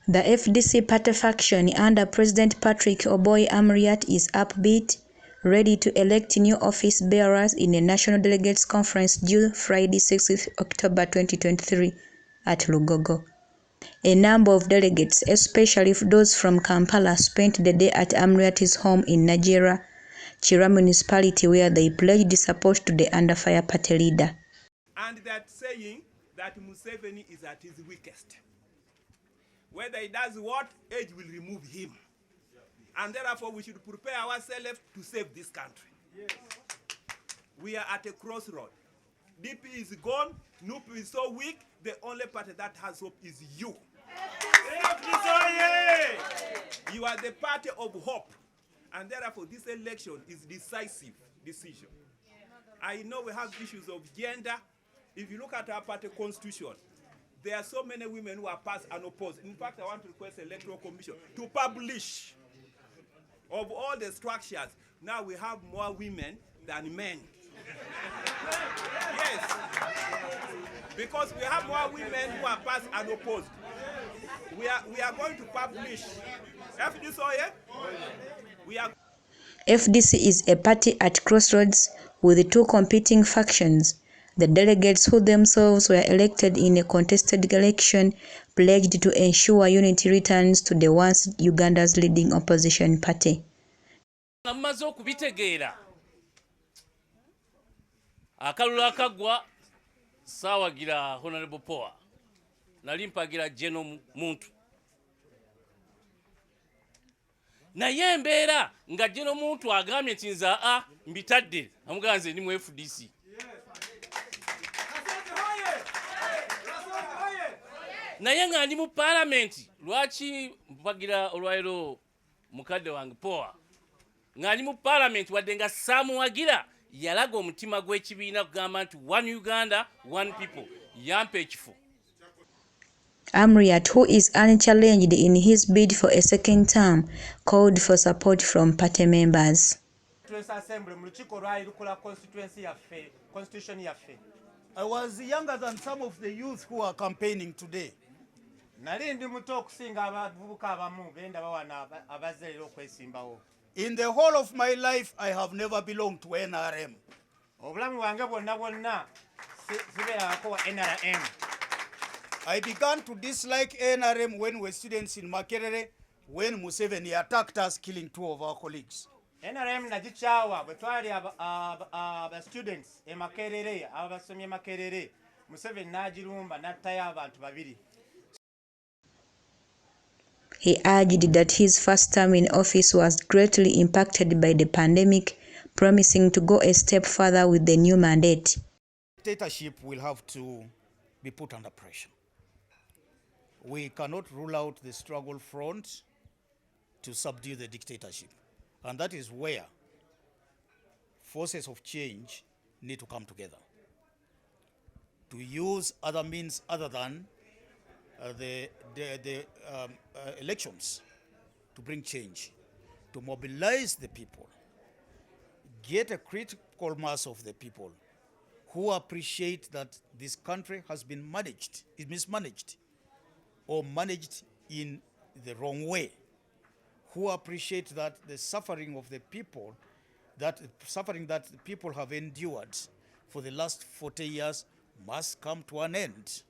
The FDC party faction under President Patrick Amuriat is Upbeat, ready to elect new office bearers in a National Delegates Conference due Friday 6 October 2023 at Lugogo. A number of delegates, especially those from Kampala, spent the day at Amuriat'S home in Nigeria, Chira municipality, where they pledged support to the under fire party leader. And that saying that Museveni is at his weakest. Whether he does what, age will remove him. And therefore we should prepare ourselves to save this country. Yes. We are at a crossroad. DP is gone, NUP is so weak, the only party that has hope is you. You are the party of hope. And therefore this election is decisive decision. I know we have issues of gender. If you look at our party constitution, there are so many women who are passed and opposed. In fact, I want to request the Electoral Commission to publish of all the structures. Now we have more women than men. Yes. Because we have more women who are passed and opposed. We are going to publish. FDC is a party at crossroads with two competing factions. The delegates, who themselves were elected in a contested election, pledged to ensure unity returns to the once Uganda's leading opposition party. Akalulu akagwa sawagira Honorable Poa nalimpagira Jeno muntu naye embeera nga Jeno muntu agambye kinza mbitadde amuganze ndi mu FDC. Naye nga ndi mu parliament lwaki mpagira olwairo mukadde wange Poa nga ndi mu parliament wadde nga samuwagira yalaga omutima gw'ekibiina kugamba nti one Uganda, one people. Yampe ekifu. Amuriat, who is unchallenged in his bid for a second term, called for support from party members. I was younger than some of the youth who are campaigning today. In the whole of my life, I have never belonged to NRM. I began to dislike NRM when we were students in Makerere, when Museveni attacked us, killing two of our colleagues. NRM najichawa bwetwali aba students e Makerere abasomye Makerere Museveni najirumba nattaya abantu babiri. He urged that his first term in office was greatly impacted by the pandemic, promising to go a step further with the new mandate. Dictatorship will have to be put under pressure. We cannot rule out the struggle front to subdue the dictatorship. And that is where forces of change need to come together. To use other means other than elections to bring change, to mobilize the people, get a critical mass of the people who appreciate that this country has been mismanaged or managed in the wrong way, who appreciate that the suffering of the people, that the people have endured for the last 40 years must come to an end.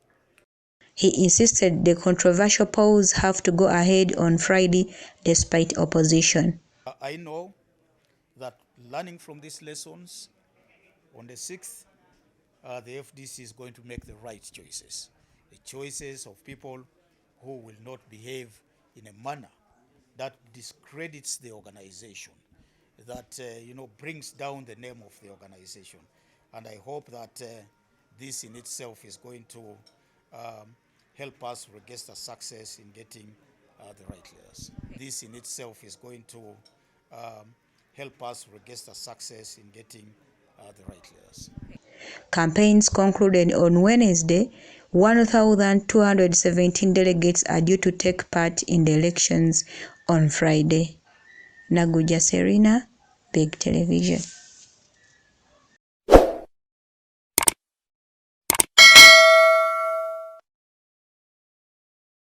He insisted the controversial polls have to go ahead on Friday despite opposition. I know that learning from these lessons, on the 6th, the FDC is going to make the right choices. The choices of people who will not behave in a manner that discredits the organization, that brings down the name of the organization. And I hope that this in itself is going to help us register success in getting the right leaders. This in itself is going to help us register success in getting the right leaders. Campaigns concluded on Wednesday. 1,217 delegates are due to take part in the elections on Friday. Naguja Serena, Big Television.